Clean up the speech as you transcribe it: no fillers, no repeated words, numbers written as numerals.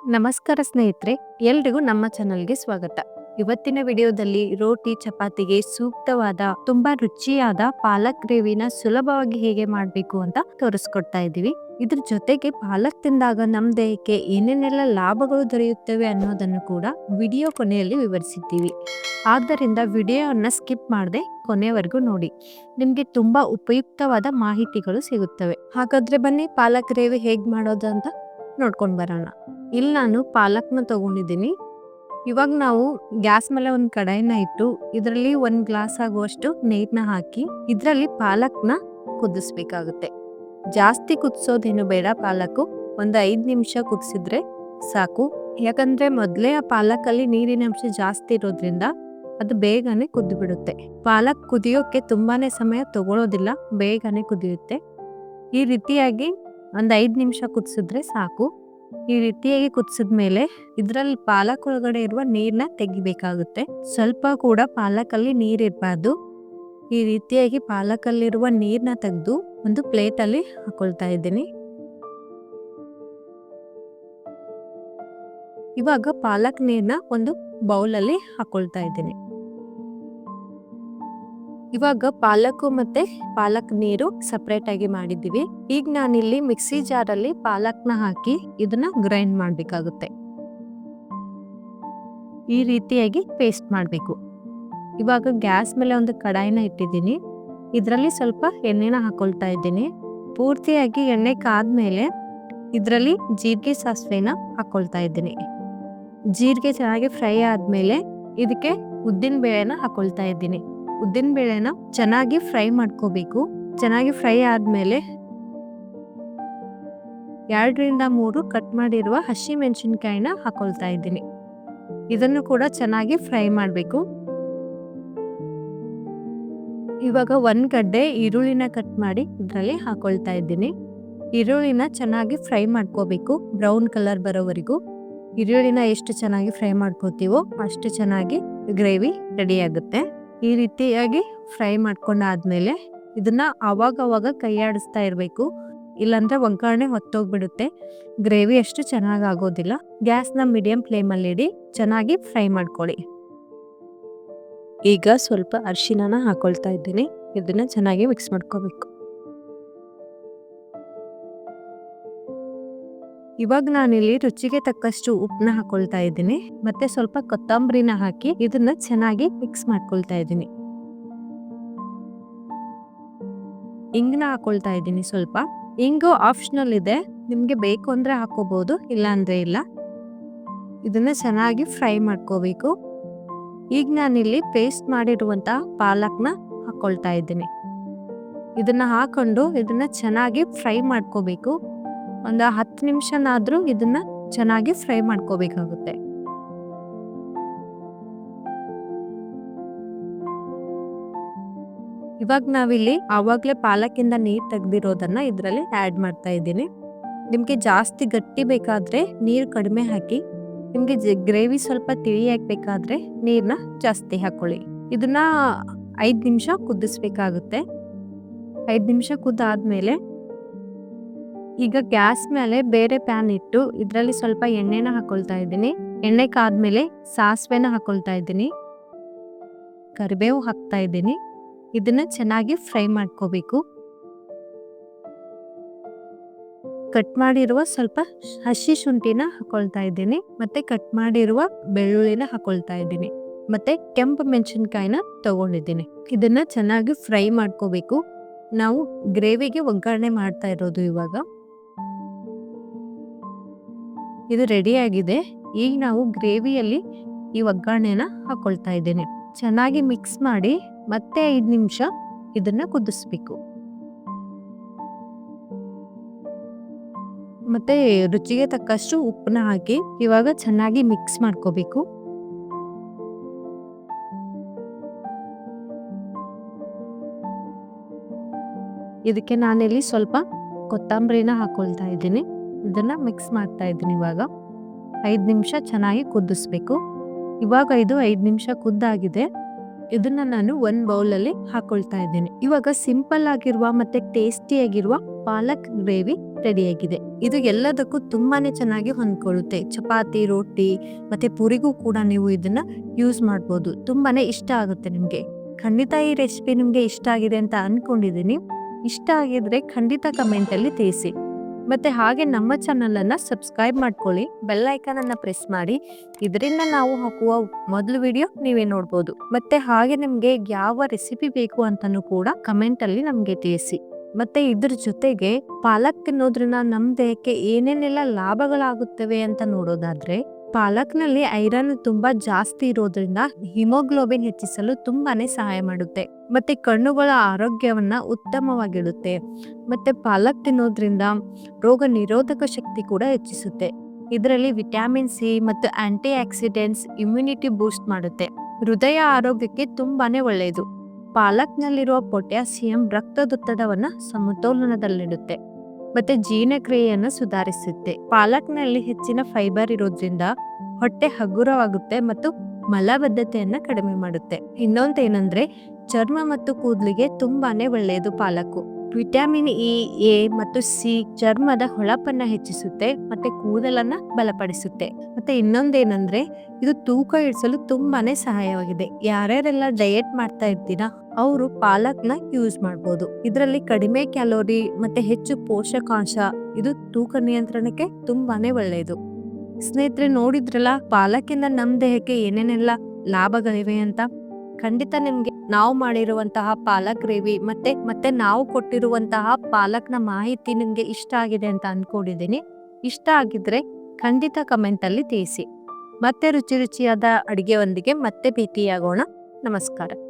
ನಮಸ್ಕಾರ ಸ್ನೇಹಿತರೆ, ಎಲ್ರಿಗೂ ನಮ್ಮ ಚಾನಲ್ಗೆ ಸ್ವಾಗತ. ಇವತ್ತಿನ ವಿಡಿಯೋದಲ್ಲಿ ರೋಟಿ ಚಪಾತಿಗೆ ಸೂಕ್ತವಾದ ತುಂಬಾ ರುಚಿಯಾದ ಪಾಲಕ್ ಗ್ರೇವಿನ ಸುಲಭವಾಗಿ ಹೇಗೆ ಮಾಡಬೇಕು ಅಂತ ತೋರಿಸ್ಕೊಡ್ತಾ ಇದ್ದೀವಿ. ಇದ್ರ ಜೊತೆಗೆ ಪಾಲಕ್ ತಿಂದಾಗ ನಮ್ಮ ದೇಹಕ್ಕೆ ಏನೇನೆಲ್ಲ ಲಾಭಗಳು ದೊರೆಯುತ್ತವೆ ಅನ್ನೋದನ್ನು ಕೂಡ ವಿಡಿಯೋ ಕೊನೆಯಲ್ಲಿ ವಿವರಿಸಿದ್ದೀವಿ. ಆದ್ದರಿಂದ ವಿಡಿಯೋವನ್ನ ಸ್ಕಿಪ್ ಮಾಡದೆ ಕೊನೆವರೆಗೂ ನೋಡಿ, ನಿಮ್ಗೆ ತುಂಬಾ ಉಪಯುಕ್ತವಾದ ಮಾಹಿತಿಗಳು ಸಿಗುತ್ತವೆ. ಹಾಗಾದ್ರೆ ಬನ್ನಿ ಪಾಲಕ್ ಗ್ರೇವಿ ಹೇಗ್ ಮಾಡೋದು ಅಂತ ನೋಡ್ಕೊಂಡ್ ಬರೋಣ. ಇಲ್ಲಿ ನಾನು ಪಾಲಕ್ನ ತಗೊಂಡಿದ್ದೀನಿ. ಇವಾಗ ನಾವು ಗ್ಯಾಸ್ ಮೇಲೆ ಒಂದು ಕಡಾಯಿನ ಇಟ್ಟು ಇದರಲ್ಲಿ 1 ಗ್ಲಾಸ್ ಆಗುವಷ್ಟು ನೀರನ್ನ ಹಾಕಿ ಇದರಲ್ಲಿ ಪಾಲಕ್ನ ಕುದಿಸ್ಬೇಕಾಗುತ್ತೆ. ಜಾಸ್ತಿ ಕುದಿಸೋದೇನು ಬೇಡ, ಪಾಲಕ್ಕು ಒಂದು 5 ನಿಮಿಷ ಕುದಿಸಿದ್ರೆ ಸಾಕು. ಯಾಕಂದ್ರೆ ಮೊದಲೇ ಆ ಪಾಲಕಲ್ಲಿ ನೀರಿನ ಅಂಶ ಜಾಸ್ತಿ ಇರೋದ್ರಿಂದ ಅದು ಬೇಗನೆ ಕುದ್ದು ಬಿಡುತ್ತೆ. ಪಾಲಕ್ ಕುದಿಯೋಕೆ ತುಂಬಾನೇ ಸಮಯ ತಗೊಳ್ಳೋದಿಲ್ಲ, ಬೇಗನೆ ಕುದಿಯುತ್ತೆ. ಈ ರೀತಿಯಾಗಿ ಒಂದು 5 ನಿಮಿಷ ಕುದಿಸಿದ್ರೆ ಸಾಕು. ಈ ರೀತಿಯಾಗಿ ಕುದಿಸಿದ್ಮೇಲೆ ಇದರಲ್ಲಿ ಪಾಲಕ್ ಒಳಗಡೆ ಇರುವ ನೀರನ್ನ ತೆಗಿಬೇಕಾಗುತ್ತೆ. ಸ್ವಲ್ಪ ಕೂಡ ಪಾಲಕಲ್ಲಿ ನೀರಿರಬಾರ್ದು. ಈ ರೀತಿಯಾಗಿ ಪಾಲಕಲ್ಲಿರುವ ನೀರನ್ನ ತೆಗೆದು ಒಂದು ಪ್ಲೇಟಲ್ಲಿ ಹಾಕೊಳ್ತಾ ಇದ್ದೀನಿ. ಇವಾಗ ಪಾಲಕ್ ನೀರನ್ನ ಒಂದು ಬೌಲಲ್ಲಿ ಹಾಕೊಳ್ತಾ ಇದ್ದೀನಿ. ಇವಾಗ ಪಾಲಕ್ ಮತ್ತೆ ಪಾಲಕ್ ನೀರು ಸಪರೇಟ್ ಆಗಿ ಮಾಡಿದ್ದೀವಿ. ಈಗ ನಾನಿಲ್ಲಿ ಮಿಕ್ಸಿ ಜಾರಲ್ಲಿ ಪಾಲಕ್ನ ಹಾಕಿ ಇದನ್ನ ಗ್ರೈಂಡ್ ಮಾಡ್ಬೇಕಾಗುತ್ತೆ. ಈ ರೀತಿಯಾಗಿ ಪೇಸ್ಟ್ ಮಾಡಬೇಕು. ಇವಾಗ ಗ್ಯಾಸ್ ಮೇಲೆ ಒಂದು ಕಡಾಯಿನ ಇಟ್ಟಿದ್ದೀನಿ. ಇದರಲ್ಲಿ ಸ್ವಲ್ಪ ಎಣ್ಣೆನ ಹಾಕೊಳ್ತಾ ಇದ್ದೀನಿ. ಪೂರ್ತಿಯಾಗಿ ಎಣ್ಣೆ ಕಾದ್ಮೇಲೆ ಇದರಲ್ಲಿ ಜೀರಿಗೆ ಸಾಸಿವೆನ ಹಾಕೊಳ್ತಾ ಇದ್ದೀನಿ. ಜೀರಿಗೆ ಚೆನ್ನಾಗಿ ಫ್ರೈ ಆದ್ಮೇಲೆ ಇದಕ್ಕೆ ಉದ್ದಿನ ಬೇಳೆನ ಹಾಕೊಳ್ತಾ ಇದ್ದೀನಿ. ಉದ್ದಿನ ಬೇಳೆನ ಚೆನ್ನಾಗಿ ಫ್ರೈ ಮಾಡ್ಕೋಬೇಕು. ಚೆನ್ನಾಗಿ ಫ್ರೈ ಆದ್ಮೇಲೆ 2 ರಿಂದ 3 ಕಟ್ ಮಾಡಿರುವ ಹಸಿ ಮೆಣಸಿನಕಾಯಿನ ಹಾಕೊಳ್ತಾ ಇದ್ದೀನಿ. ಇದನ್ನು ಕೂಡ ಚೆನ್ನಾಗಿ ಫ್ರೈ ಮಾಡಬೇಕು. ಇವಾಗ 1 ಗಡ್ಡೆ ಈರುಳ್ಳಿನ ಕಟ್ ಮಾಡಿ ಇದರಲ್ಲಿ ಹಾಕೊಳ್ತಾ ಇದ್ದೀನಿ. ಈರುಳ್ಳಿನ ಚೆನ್ನಾಗಿ ಫ್ರೈ ಮಾಡ್ಕೋಬೇಕು, ಬ್ರೌನ್ ಕಲರ್ ಬರೋವರೆಗೂ. ಈರುಳ್ಳಿನ ಎಷ್ಟು ಚೆನ್ನಾಗಿ ಫ್ರೈ ಮಾಡ್ಕೋತೀವೋ ಅಷ್ಟು ಚೆನ್ನಾಗಿ ಗ್ರೇವಿ ರೆಡಿ ಆಗುತ್ತೆ. ಈ ರೀತಿಯಾಗಿ ಫ್ರೈ ಮಾಡ್ಕೊಂಡಾದ್ಮೇಲೆ ಇದನ್ನ ಅವಾಗ ಕೈ ಆಡಿಸ್ತಾ ಇರಬೇಕು, ಇಲ್ಲಾಂದ್ರೆ ಒಗ್ಗರಣೆ ಹೊತ್ತೋಗ್ಬಿಡುತ್ತೆ. ಗ್ರೇವಿ ಅಷ್ಟು ಚೆನ್ನಾಗಿ ಆಗೋದಿಲ್ಲ. ಗ್ಯಾಸ್ನ ಮೀಡಿಯಂ ಫ್ಲೇಮಲ್ಲಿ ಇಡಿ, ಚೆನ್ನಾಗಿ ಫ್ರೈ ಮಾಡ್ಕೊಳ್ಳಿ. ಈಗ ಸ್ವಲ್ಪ ಅರಿಶಿನ ಹಾಕೊಳ್ತಾ ಇದ್ದೀನಿ. ಇದನ್ನ ಚೆನ್ನಾಗಿ ಮಿಕ್ಸ್ ಮಾಡ್ಕೋಬೇಕು. ಇವಾಗ ನಾನಿಲ್ಲಿ ರುಚಿಗೆ ತಕ್ಕಷ್ಟು ಉಪ್ಪನ್ನ ಹಾಕೊಳ್ತಾ ಇದ್ದೀನಿ. ಮತ್ತೆ ಸ್ವಲ್ಪ ಕೊತ್ತಂಬರಿನ ಹಾಕಿ ಇದನ್ನ ಚೆನ್ನಾಗಿ ಮಿಕ್ಸ್ ಮಾಡ್ಕೊಳ್ತಾ ಇದ್ದೀನಿ. ಇಂಗ್ನ ಹಾಕೊಳ್ತಾ ಇದ್ದೀನಿ ಸ್ವಲ್ಪ. ಇಂಗು ಆಪ್ಷನಲ್ ಇದೆ, ನಿಮ್ಗೆ ಬೇಕು ಅಂದ್ರೆ ಹಾಕೋಬಹುದು, ಇಲ್ಲ ಅಂದ್ರೆ ಇಲ್ಲ. ಇದನ್ನ ಚೆನ್ನಾಗಿ ಫ್ರೈ ಮಾಡ್ಕೋಬೇಕು. ಈಗ ನಾನಿಲ್ಲಿ ಪೇಸ್ಟ್ ಮಾಡಿರುವಂತಹ ಪಾಲಕ್ನ ಹಾಕೊಳ್ತಾ ಇದ್ದೀನಿ. ಇದನ್ನ ಹಾಕೊಂಡು ಇದನ್ನ ಚೆನ್ನಾಗಿ ಫ್ರೈ ಮಾಡ್ಕೋಬೇಕು. ಒಂದು 10 ನಿಮಿಷನಾದ್ರೂ ಇದನ್ನ ಚೆನ್ನಾಗಿ ಫ್ರೈ ಮಾಡ್ಕೋಬೇಕಾಗುತ್ತೆ. ಇವಾಗ ನಾವಿಲ್ಲಿ ಆವಾಗ್ಲೇ ಪಾಲಕಿಂದ ನೀರ್ ತೆಗ್ದಿರೋದನ್ನ ಇದರಲ್ಲಿ ಆಡ್ ಮಾಡ್ತಾ ಇದ್ದೀನಿ. ನಿಮ್ಗೆ ಜಾಸ್ತಿ ಗಟ್ಟಿ ಬೇಕಾದ್ರೆ ನೀರು ಕಡಿಮೆ ಹಾಕಿ, ನಿಮ್ಗೆ ಗ್ರೇವಿ ಸ್ವಲ್ಪ ತಿಳಿಯಾಗಿ ಬೇಕಾದ್ರೆ ನೀರ್ನ ಜಾಸ್ತಿ ಹಾಕೊಳ್ಳಿ. ಇದನ್ನ 5 ನಿಮಿಷ ಕುದಿಸ್ಬೇಕಾಗುತ್ತೆ. 5 ನಿಮಿಷ ಕುದ್ದಾದ್ಮೇಲೆ ಈಗ ಗ್ಯಾಸ್ ಮೇಲೆ ಬೇರೆ ಪ್ಯಾನ್ ಇಟ್ಟು ಇದರಲ್ಲಿ ಸ್ವಲ್ಪ ಎಣ್ಣೆನ ಹಾಕೊಳ್ತಾ ಇದ್ದೀನಿ. ಎಣ್ಣೆ ಕಾದ್ಮೇಲೆ ಸಾಸಿವೆನ ಹಾಕೊಳ್ತಾ ಇದ್ದೀನಿ, ಕರಿಬೇವು ಹಾಕ್ತಾ ಇದ್ದೀನಿ. ಇದನ್ನ ಚೆನ್ನಾಗಿ ಫ್ರೈ ಮಾಡ್ಕೋಬೇಕು. ಕಟ್ ಮಾಡಿರುವ ಸ್ವಲ್ಪ ಹಸಿ ಶುಂಠಿನ ಹಾಕೊಳ್ತಾ ಇದ್ದೀನಿ. ಮತ್ತೆ ಕಟ್ ಮಾಡಿರುವ ಬೆಳ್ಳುಳ್ಳಿನ ಹಾಕೊಳ್ತಾ ಇದ್ದೀನಿ. ಮತ್ತೆ ಕೆಂಪು ಮೆಣಸಿನಕಾಯಿನ ತಗೊಂಡಿದ್ದೀನಿ. ಇದನ್ನ ಚೆನ್ನಾಗಿ ಫ್ರೈ ಮಾಡ್ಕೋಬೇಕು. ನಾವು ಗ್ರೇವಿಗೆ ಒಗ್ಗರಣೆ ಮಾಡ್ತಾ ಇರೋದು ಇವಾಗ. ಇದು ರೆಡಿ ಆಗಿದೆ. ಈಗ ನಾವು ಗ್ರೇವಿಯಲ್ಲಿ ಈ ಒಗ್ಗರಣೆನ ಹಾಕೊಳ್ತಾ ಇದ್ದೀನಿ. ಚೆನ್ನಾಗಿ ಮಿಕ್ಸ್ ಮಾಡಿ ಮತ್ತೆ 5 ನಿಮಿಷ ಇದನ್ನ ಕುದಿಸ್ಬೇಕು. ಮತ್ತೆ ರುಚಿಗೆ ತಕ್ಕಷ್ಟು ಉಪ್ಪನ್ನ ಹಾಕಿ ಇವಾಗ ಚೆನ್ನಾಗಿ ಮಿಕ್ಸ್ ಮಾಡ್ಕೋಬೇಕು. ಇದಕ್ಕೆ ನಾನಿಲ್ಲಿ ಸ್ವಲ್ಪ ಕೊತ್ತಂಬರಿನ ಹಾಕೊಳ್ತಾ ಇದ್ದೀನಿ. ಇದನ್ನ ಮಿಕ್ಸ್ ಮಾಡ್ತಾ ಇದ್ದೀನಿ. ಇವಾಗ 5 ನಿಮಿಷ ಚೆನ್ನಾಗಿ ಕುದಿಸ್ಬೇಕು. ಇವಾಗ ಇದು 5 ನಿಮಿಷ ಕುದ್ದಾಗಿದೆ. ಇದನ್ನ ನಾನು ಒಂದು ಬೌಲಲ್ಲಿ ಹಾಕೊಳ್ತಾ ಇದ್ದೀನಿ. ಇವಾಗ ಸಿಂಪಲ್ ಆಗಿರುವ ಮತ್ತೆ ಟೇಸ್ಟಿ ಆಗಿರುವ ಪಾಲಕ್ ಗ್ರೇವಿ ರೆಡಿಯಾಗಿದೆ. ಇದು ಎಲ್ಲದಕ್ಕೂ ತುಂಬಾನೇ ಚೆನ್ನಾಗಿ ಹೊಂದ್ಕೊಳ್ಳುತ್ತೆ. ಚಪಾತಿ, ರೋಟಿ ಮತ್ತೆ ಪೂರಿಗೂ ಕೂಡ ನೀವು ಇದನ್ನ ಯೂಸ್ ಮಾಡ್ಬೋದು. ತುಂಬಾನೇ ಇಷ್ಟ ಆಗುತ್ತೆ ನಿಮ್ಗೆ. ಖಂಡಿತ ಈ ರೆಸಿಪಿ ನಿಮ್ಗೆ ಇಷ್ಟ ಆಗಿದೆ ಅಂತ ಅನ್ಕೊಂಡಿದೀನಿ. ಇಷ್ಟ ಆಗಿದ್ರೆ ಖಂಡಿತ ಕಮೆಂಟ್ ಅಲ್ಲಿ ತಿಳಿಸಿ. ಮತ್ತೆ ಹಾಗೆ ನಮ್ಮ ಚಾನಲ್ ಅನ್ನ ಸಬ್ಸ್ಕ್ರೈಬ್ ಮಾಡ್ಕೊಳ್ಳಿ, ಬೆಲ್ ಐಕಾನ್ ಅನ್ನ ಪ್ರೆಸ್ ಮಾಡಿ. ಇದರಿಂದ ನಾವು ಹಾಕುವ ಮೊದಲು ವಿಡಿಯೋ ನೀವೇ ನೋಡ್ಬೋದು. ಮತ್ತೆ ಹಾಗೆ ನಿಮ್ಗೆ ಯಾವ ರೆಸಿಪಿ ಬೇಕು ಅಂತಾನೂ ಕೂಡ ಕಮೆಂಟ್ ಅಲ್ಲಿ ನಮ್ಗೆ ತಿಳಿಸಿ. ಮತ್ತೆ ಇದ್ರ ಜೊತೆಗೆ ಪಾಲಕ್ ತಿನ್ನೋದ್ರಿಂದ ನಮ್ ದೇಹಕ್ಕೆ ಏನೇನೆಲ್ಲ ಲಾಭಗಳಾಗುತ್ತವೆ ಅಂತ ನೋಡೋದಾದ್ರೆ, ಪಾಲಕ್ ನಲ್ಲಿ ಐರನ್ ತುಂಬಾ ಜಾಸ್ತಿ ಇರೋದ್ರಿಂದ ಹಿಮೋಗ್ಲೋಬಿನ್ ಹೆಚ್ಚಿಸಲು ತುಂಬಾನೇ ಸಹಾಯ ಮಾಡುತ್ತೆ. ಮತ್ತೆ ಕಣ್ಣುಗಳ ಆರೋಗ್ಯವನ್ನ ಉತ್ತಮವಾಗಿಡುತ್ತೆ. ಮತ್ತೆ ಪಾಲಕ್ ತಿನ್ನೋದ್ರಿಂದ ರೋಗ ನಿರೋಧಕ ಶಕ್ತಿ ಕೂಡ ಹೆಚ್ಚಿಸುತ್ತೆ. ಇದರಲ್ಲಿ ವಿಟಮಿನ್ ಸಿ ಮತ್ತು ಆಂಟಿ ಆಕ್ಸಿಡೆಂಟ್ಸ್ ಇಮ್ಯುನಿಟಿ ಬೂಸ್ಟ್ ಮಾಡುತ್ತೆ. ಹೃದಯ ಆರೋಗ್ಯಕ್ಕೆ ತುಂಬಾನೇ ಒಳ್ಳೆಯದು. ಪಾಲಕ್ ನಲ್ಲಿರುವ ಪೊಟ್ಯಾಸಿಯಂ ರಕ್ತದೊತ್ತಡವನ್ನ ಸಮತೋಲನದಲ್ಲಿಡುತ್ತೆ ಮತ್ತೆ ಜೀರ್ಣಕ್ರಿಯೆಯನ್ನು ಸುಧಾರಿಸುತ್ತೆ. ಪಾಲಕ್ ನಲ್ಲಿ ಹೆಚ್ಚಿನ ಫೈಬರ್ ಇರೋದ್ರಿಂದ ಹೊಟ್ಟೆ ಹಗುರವಾಗುತ್ತೆ ಮತ್ತು ಮಲಬದ್ಧತೆಯನ್ನ ಕಡಿಮೆ ಮಾಡುತ್ತೆ. ಇನ್ನೊಂದೇನಂದ್ರೆ ಚರ್ಮ ಮತ್ತು ಕೂದಲಿಗೆ ತುಂಬಾನೇ ಒಳ್ಳೆಯದು ಪಾಲಕ್ಕು. ವಿಟಮಿನ್ ಇ, ಎ ಮತ್ತು ಸಿ ಚರ್ಮದ ಹೊಳಪನ್ನ ಹೆಚ್ಚಿಸುತ್ತೆ ಮತ್ತೆ ಕೂದಲನ್ನ ಬಲಪಡಿಸುತ್ತೆ. ಮತ್ತೆ ಇನ್ನೊಂದೇನಂದ್ರೆ ಇದು ತೂಕ ಇಳಿಸಲು ತುಂಬಾನೇ ಸಹಾಯವಾಗಿದೆ. ಯಾರ್ಯಾರೆಲ್ಲ ಡಯಟ್ ಮಾಡ್ತಾ ಇರ್ತೀರಾ ಅವರು ಪಾಲಕ್ನ ಯೂಸ್ ಮಾಡ್ಬೋದು. ಇದರಲ್ಲಿ ಕಡಿಮೆ ಕ್ಯಾಲೋರಿ ಮತ್ತೆ ಹೆಚ್ಚು ಪೋಷಕಾಂಶ. ಇದು ತೂಕ ನಿಯಂತ್ರಣಕ್ಕೆ ತುಂಬಾನೇ ಒಳ್ಳೆಯದು. ಸ್ನೇಹಿತರೆ, ನೋಡಿದ್ರಲ್ಲ ಪಾಲಕಿಂದ ನಮ್ ದೇಹಕ್ಕೆ ಏನೇನೆಲ್ಲ ಲಾಭಗಳಿವೆ ಅಂತ. ಖಂಡಿತ ನಿಮ್ಗೆ ನಾವು ಮಾಡಿರುವಂತಹ ಪಾಲಕ್ ಗ್ರೇವಿ ಮತ್ತೆ ನಾವು ಕೊಟ್ಟಿರುವಂತಹ ಪಾಲಕ್ನ ಮಾಹಿತಿ ನಿಮ್ಗೆ ಇಷ್ಟ ಆಗಿದೆ ಅಂತ ಅನ್ಕೊಂಡಿದ್ದೀನಿ. ಇಷ್ಟ ಆಗಿದ್ರೆ ಖಂಡಿತ ಕಮೆಂಟ್ ಅಲ್ಲಿ ತಿಳಿಸಿ. ಮತ್ತೆ ರುಚಿಯಾದ ಅಡಿಗೆಯೊಂದಿಗೆ ಮತ್ತೆ ಭೇಟಿಯಾಗೋಣ. ನಮಸ್ಕಾರ.